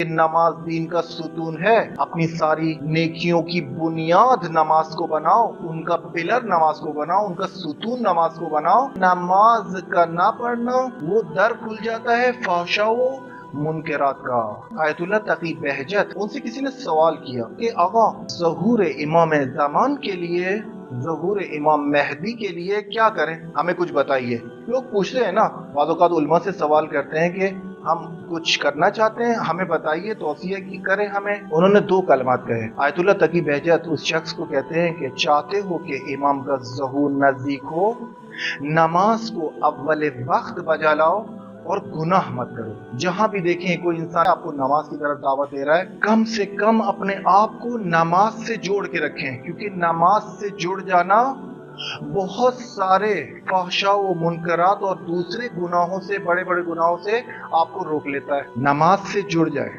नमाज दीन का सुतून है। अपनी सारी नेकियों की बुनियाद नमाज को बनाओ, उनका पिलर नमाज को बनाओ, उनका सुतून नमाज को बनाओ। नमाज का ना पढ़ना वो दर खुल जाता है फहशाओ मुनकरात का। आयतुल्लाह तकी बहजत, उनसे किसी ने सवाल किया कि आगा ज़हूर इमाम ज़मान के लिए, ज़हूर इमाम मेहदी के लिए क्या करें, हमें कुछ बताइए। लोग पूछते हैं ना, बाद औक़ात उलमा से सवाल करते हैं कि हम कुछ करना चाहते हैं, हमें बताइए, तौसिया की करें हमें। उन्होंने दो कलमात कहे। आयतुल्लाह तकी बहजत उस शख्स को कहते हैं कि चाहते हो कि इमाम का ज़हूर नज़दीक हो, नमाज को अव्वल वक्त बजा लाओ और गुनाह मत करो। जहां भी देखें कोई इंसान आपको नमाज की तरफ दावत दे रहा है, कम से कम अपने आप को नमाज से जोड़ के रखें, क्योंकि नमाज से जुड़ जाना बहुत सारे फहशा व मुनकरात और दूसरे गुनाहों से, बड़े बड़े गुनाहों से आपको रोक लेता है। नमाज से जुड़ जाए।